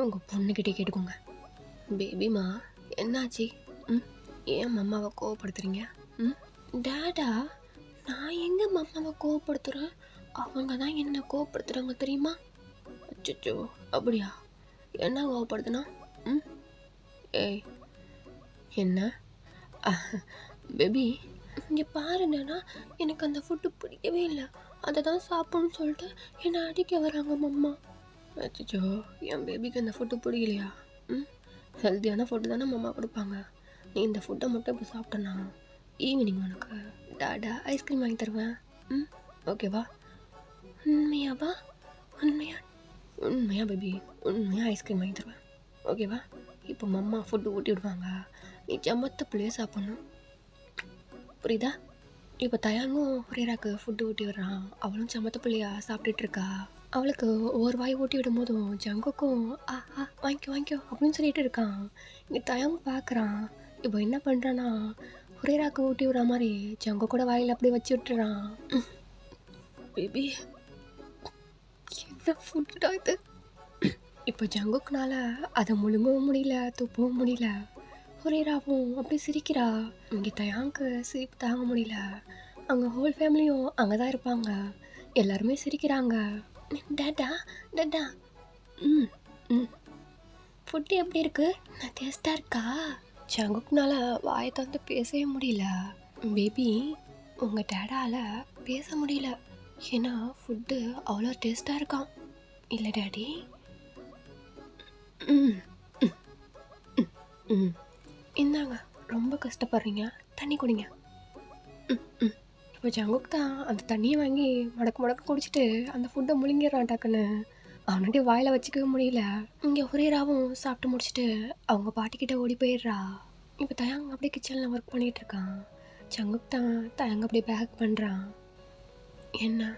உங்கள் பொண்ணுக்கிட்டே கேட்டுக்கோங்க. பேபிமா, என்னாச்சு? ம் ஏன் மம்மாவை கோவப்படுத்துறீங்க? ம் டேடா, நான் எங்கே மம்மாவை கோவப்படுத்துகிறேன்? அவங்க தான் என்ன கோவப்படுத்துகிறாங்க தெரியுமா? அச்சோ, அப்படியா? என்ன கோவப்படுத்துனா? ம் ஏய், என்ன? பேபி, இங்கே பாருண்ணா, எனக்கு அந்த ஃபுட்டு பிடிக்கவே இல்லை. அதை தான் சாப்பிட்ணுன்னு சொல்லிட்டு என்னை அடிக்க வராங்க மம்மா. அச்சோ, என் பேபிக்கு அந்த ஃபுட்டு பிடிக்கலையா? ம் ஹெல்த்தியான ஃபுட்டு தானே மம்மா கொடுப்பாங்க. நீ இந்த ஃபுட்டை மட்டும் இப்போ சாப்பிட்டேன்னா ஈவினிங் உனக்கு டாடா ஐஸ்கிரீம் வாங்கி தருவேன். ம் ஓகேவா? உண்மையாவா? உண்மையா பேபி, உண்மையாக ஐஸ்கிரீம் வாங்கி தருவேன். ஓகேவா? இப்போ மம்மா ஃபுட்டு ஊட்டி விடுவாங்க, நீ ஜமத்த பிள்ளையே சாப்பிட்ணும். புரியுதா? இப்போ தயாங்கும் ஹுரேராக்கு ஃபுட்டு ஊட்டி விடுறான், அவளும் சமத்த பிள்ளையா சாப்பிட்டுட்டு இருக்கா. அவளுக்கு ஒரு வாய் ஊட்டி விடும் போதும் ஜங்குக்கும் வாங்கிக்கோ அப்படின்னு சொல்லிட்டு இருக்கான். இங்கே தயாங்க பார்க்குறான். இப்போ என்ன பண்ணுறான்னா, ஹுரேராக்கு ஊட்டி விடுற மாதிரி ஜங்கு கூட வாயில் அப்படியே வச்சு விட்டுறான். பேபி, என்ன ஃபுட்டா இது? இப்போ ஜங்குக்குனால அதை முழுங்கவும் முடியல, துப்பவும் முடியல. ஹுரேராவும் அப்படி சிரிக்கிறா. இங்கே தயாங்கு சிரிப்பு தாங்க முடியல. அங்கே ஹோல் ஃபேமிலியும் அங்கே தான் இருப்பாங்க. எல்லாருமே சிரிக்கிறாங்க. டாடா டாடா, ம் ம் ஃபுட்டு எப்படி இருக்கு? நான் டேஸ்ட்டாக இருக்கா? ஜங்குக்குனால வாயை தந்து பேசவே முடியல. பேபி, உங்கள் டேடால பேச முடியல, ஏன்னா ஃபுட்டு அவ்வளோ டேஸ்ட்டாக இருக்கான். இல்லை டாடி? ம் ம் ம் இந்தாங்க, ரொம்ப கஷ்டப்படுறீங்க, தண்ணி குடிங்க. ம் இப்போ ஜங்குக் தான் அந்த தண்ணியை வாங்கி முடக்கு குடிச்சிட்டு அந்த ஃபுட்டை முழுங்கிடுறான் டக்குன்னு. அவனுடைய வாயில் வச்சுக்கவே முடியல. இங்கே ஹுரேராவும் சாப்பிட்டு முடிச்சுட்டு அவங்க பாட்டிக்கிட்ட ஓடி போயிடுறா. இப்போ தயாங் அப்படியே கிச்சனில் ஒர்க் பண்ணிகிட்ருக்கான். ஜங்குக் தான் தயாங்க அப்படியே பேக் பண்ணுறான். என்ன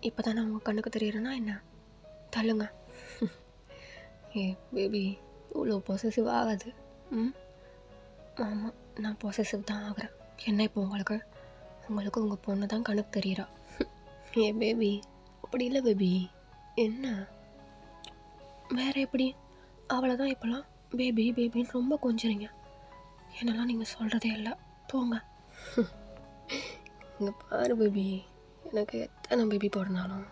இப்போ தானே அவங்க கண்ணுக்கு தெரியறேன்னா என்ன? தள்ளுங்க. ஏ பேபி, இவ்வளோ பொசசிவ் ஆகாது. ஆமாம், நான் பொசசிவ் தான் ஆகிறேன். என்ன இப்போ உங்களுக்கு உங்கள் பொண்ணு தான் கணக்கு தெரியுறா. ஏ பேபி, அப்படி இல்லை பேபி. என்ன வேற எப்படி? அவளை தான் இப்போலாம் பேபி பேபின்னு ரொம்ப கொஞ்சிறீங்க. என்னெல்லாம் நீங்கள் சொல்கிறதே இல்லை, போங்க. இங்கே பாரு பேபி, எனக்கு எத்தனை பேபி போடுனாலும்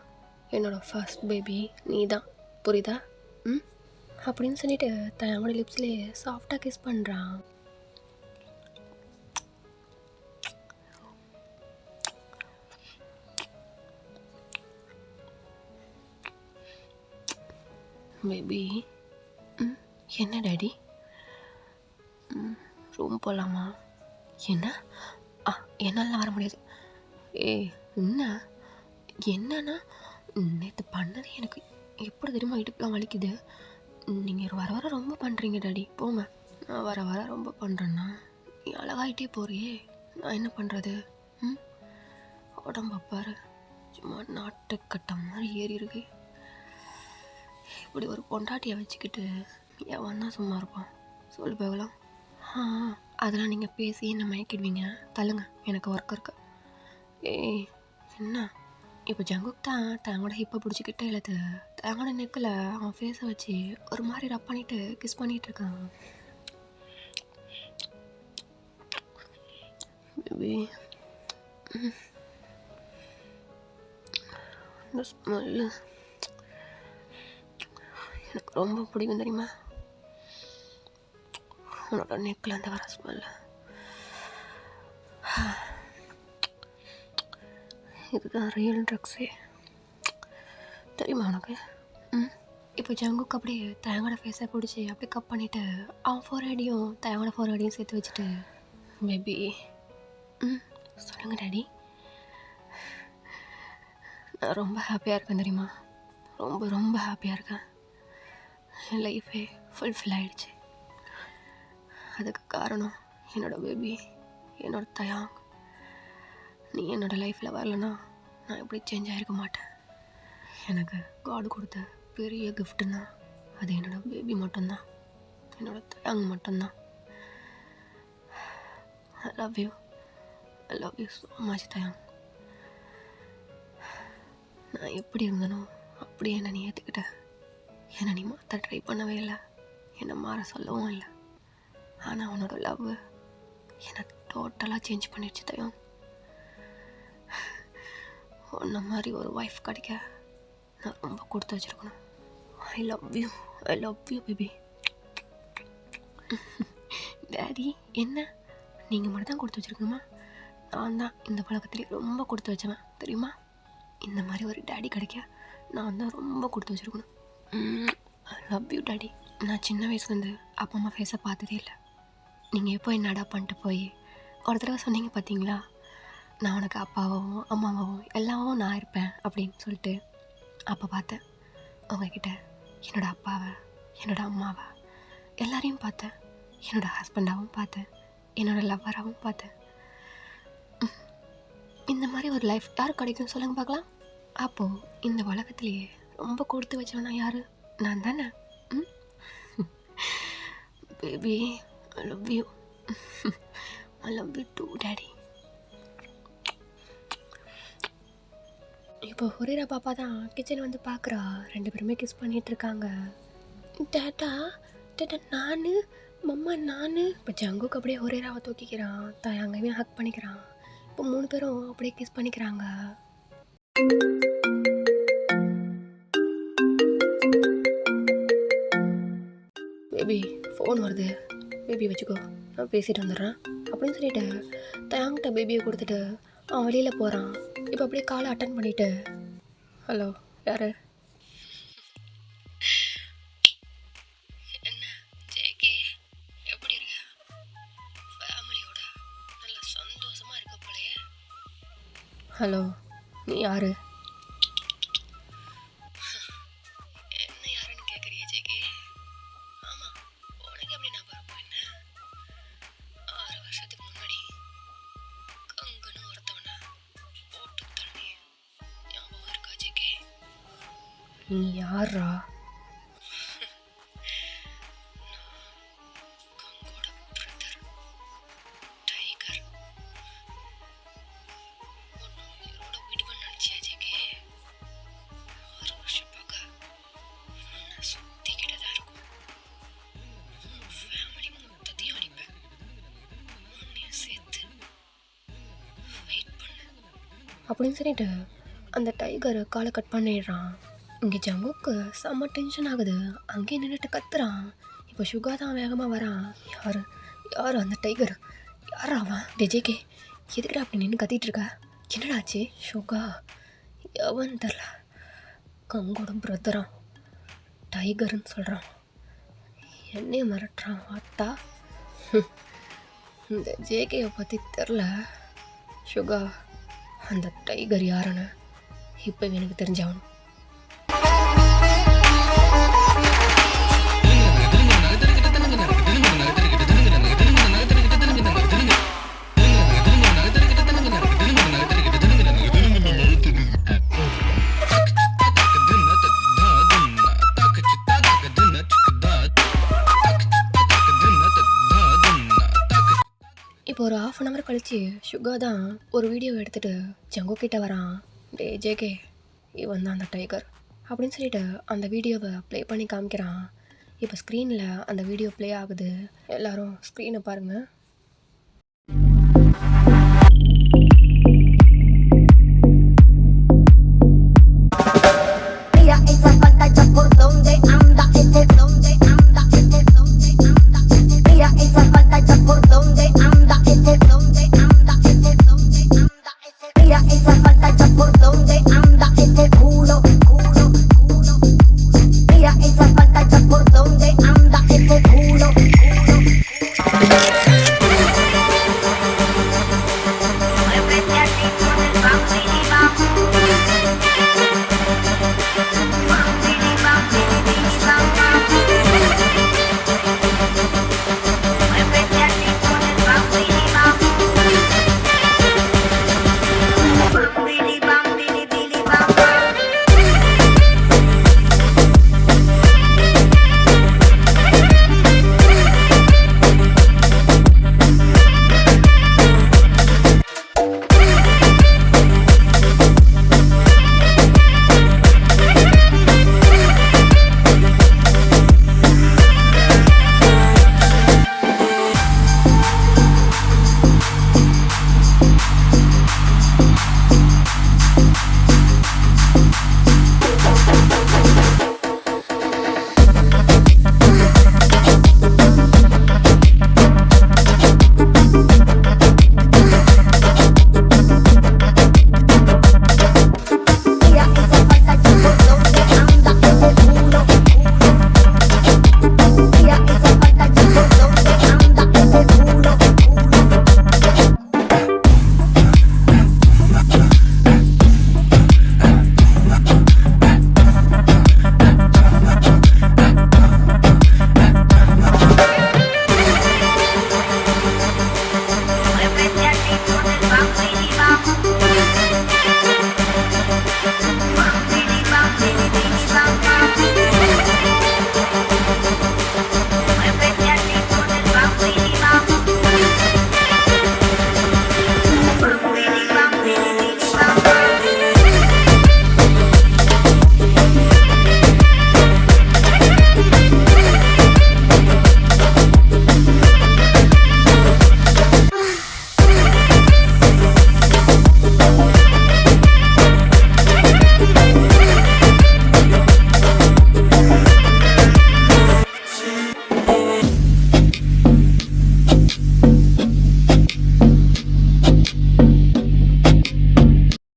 என்னோடய ஃபர்ஸ்ட் பேபி நீ தான், புரியுதா? அப்படின்னு சொல்லிட்டு தன்னோட லிப்ஸ்லேயே சாஃப்டாக கிஸ் பண்ணுறான். பேபி, என்ன டாடி? ரூம் போகலாமா? என்ன? என்னால் வர முடியாது. என்னன்னா நேற்று பண்ணது எனக்கு எப்படி தெரியுமா இடுப்புலாம் வலிக்குது. நீங்கள் வர வர ரொம்ப பண்ணுறீங்க டாடி, போங்க. நான் வர வர ரொம்ப பண்ணுறேன்னா நீ அழகாயிட்டே போறியே, நான் என்ன பண்ணுறது? உடம்பு பாரு, சும்மா நாட்டுக்கட்ட மாதிரி ஏறி இருக்கு. இப்படி ஒரு பொண்டாட்டியை வச்சுக்கிட்டு எவன் தான் சும்மா இருப்பான்? சொல்லு போகலாம். அதெல்லாம் நீங்கள் பேசி என்ன மயக்கிடுவீங்க, தள்ளுங்க, எனக்கு ஒர்க் இருக்கு. என்ன? இப்போ ஜங்குக் தான் தங்களோட ஹிப்பை பிடிச்சிக்கிட்டே இழுத்து தங்களோட நெக்கில் அவன் ஃபேஸை வச்சு ஒரு மாதிரி ரப் பண்ணிட்டு கிஸ் பண்ணிகிட்டு இருக்கான். பேபி, இந்த ஸ்மெல்லு எனக்கு ரொம்ப பிடிக்கும் தெரியுமா? உன்னோட நெக்கில் அந்த வர ஸ்மெல்லு. இதுதான் ரியல் ட்ரக்ஸே, தெரியுமா உனக்கு? இப்போ ஜங்குக்கு அப்படியே தயங்கோட ஃபேஸை பிடிச்சி அப்படியே கப் பண்ணிவிட்டு அவன் ஃபோர்ஹெடையும் தயங்கோட ஃபோர்ஹெடையும் சேர்த்து வச்சுட்டு, பேபி, சொல்லுங்கள் டாடி. நான் ரொம்ப ஹாப்பியாக இருக்கேன் தெரியுமா? ரொம்ப ரொம்ப ஹாப்பியாக இருக்கேன். என் லைஃபே ஃபுல்ஃபில் ஆகிடுச்சு. அதுக்கு காரணம் என்னோடய பேபி, என்னோட தயாங். நீ என்னோடய லைஃப்பில் வரலன்னா நான் எப்படி சேஞ்ச் ஆகிருக்க மாட்டேன். எனக்கு காட் கொடுத்த பெரிய கிஃப்ட்டுன்னா அது என்னோடய பேபி மட்டும்தான், என்னோடய தயாங் மட்டும்தான். I love you. I love you so much தயாங். நான் எப்படி இருந்தனோ அப்படியே என்னை நீ ஏற்றுக்கிட்ட. என்னை நீ மாற்ற ட்ரை பண்ணவே இல்லை, என்னை மாற சொல்லவும் இல்லை. ஆனால் அவனோட லவ் என்னை டோட்டலாக சேஞ்ச் பண்ணிடுச்சு தயாங். உன்ன மாதிரி ஒரு ஒய்ஃப் கிடைக்க நான் ரொம்ப கொடுத்து வச்சுருக்கணும். ஐ லவ் யூ பேபி. டேடி என்ன நீங்கள் மட்டும் தான் கொடுத்து வச்சுருக்கீங்கம்மா? நான் தான் இந்த பழக்கத்துலேயே ரொம்ப கொடுத்து வச்சவன் தெரியுமா? இந்த மாதிரி ஒரு டேடி கிடைக்க நான் தான் ரொம்ப கொடுத்து வச்சுருக்கணும். ஐ லவ் யூ டேடி. நான் சின்ன வயசுலேருந்து அப்பா அம்மா ஃபேஸை பார்த்ததே இல்லை. நீங்கள் எப்போ என்னடா பண்ணிட்டு போய் ஒரு தடவை சொன்னீங்க பார்த்தீங்களா, நான் உனக்கு அப்பாவும் அம்மாவும் எல்லாவும் நான் இருப்பேன் அப்படின்னு சொல்லிட்டு அப்போ பார்த்தேன். உங்ககிட்ட என்னோடய அப்பாவை, என்னோடய அம்மாவை எல்லாரையும் பார்த்தேன். என்னோடய ஹஸ்பண்டாகவும் பார்த்தேன், என்னோடய லவ்வராகவும் பார்த்தேன். இந்த மாதிரி ஒரு லைஃப் யார் கிடைக்கும் சொல்லுங்க பார்க்கலாம். அப்போது இந்த உலகத்துலேயே ரொம்ப கொடுத்து வச்சவனா யார்? நான் தானே. Baby I love you. I love you too daddy. இப்போ ஹுரேரா பாப்பா தான் கிச்சன் வந்து பார்க்குறா. 2 பேருமே கிஸ் பண்ணிகிட்ருக்காங்க. டேட்டா டேட்டா நான் மம்மா நான். இப்போ ஜங்குக்கு அப்படியே ஹுரேராவை தூக்கிக்கிறான், தயாங்கையும் ஹக் பண்ணிக்கிறான். இப்போ 3 பேரும் அப்படியே கிஸ் பண்ணிக்கிறாங்க. பேபி ஃபோன் வருது, பேபி வச்சுக்கோ, நான் பேசிட்டு வந்துடுறேன் அப்படின்னு சொல்லிட்டு தயாங்கிட்ட பேபியை கொடுத்துட்டு அவன் வெளியில் போகிறான். இப்போ அப்படியே காலை அட்டன் பண்ணிவிட்டு, ஹலோ யார்? என்ன ஜேகே எப்படி இருக்க? ஃபேமிலியோட நல்ல சந்தோஷமாக இருக்க போலையே. ஹலோ நீ யார்? என்ன யாருன்னு கேட்குறிய ஜேகே? ஆமாம், உனக்கு எப்படி நான் இருக்கும்? என்ன 6 வருஷத்துக்கு முன்னாடி கங்குன்னு ஒருத்தவனை போட்டு தள்ளி ஞாபகம் இருக்கா ஜேகே? நீ யாரா? கங்கோட பிரதர் டைகர். ஒன்று உயிரோட விடுவேன்னு நினச்சியா ஜேகே? 6 வருஷம் பார்க்க உன்னை சுற்றிக்கிட்டு தான் இருக்கும். ஃபேமிலி மொத்தத்தையும் அடிப்பேன், உன்னையும் சேர்த்து. வெயிட் பண்ணு அப்படின்னு சொல்லிட்டு அந்த டைகர் காலை கட் பண்ணிடுறான். இங்கே ஜங்குக்கு செம்ம டென்ஷன் ஆகுது. அங்கேயே நின்றுட்டு கத்துறான். இப்போ சுகா தான் வேகமாக வரான். யார் அந்த டைகர்? யாரா அவன்? ஜேகே எதுக்குடா அப்படி நின்று கத்திட்டு இருக்க? என்னடா ஆச்சு? சுகா எவன் தெரில, கங்கோட பிரதரா டைகர்னு சொல்கிறான். என்னையும் மிரட்டுறான் வாத்தா. இந்த ஜேகேயை பற்றி தெரில. சுகா அந்த டைகர் யாருன்னு இப்போ எனக்கு தெரிஞ்சாகணும். இப்போ ஒரு 1/2 hour கழிச்சு சுகா தான் ஒரு வீடியோ எடுத்துகிட்டு ஜங்கு கிட்ட வரான். டே ஜேகே, இவன் தான் அந்த டைகர் அப்படின்னு சொல்லிட்டு அந்த வீடியோவை ப்ளே பண்ணி காமிக்கிறான். இப்போ ஸ்க்ரீனில் அந்த வீடியோ ப்ளே ஆகுது. எல்லோரும் ஸ்க்ரீனை பாருங்கள்.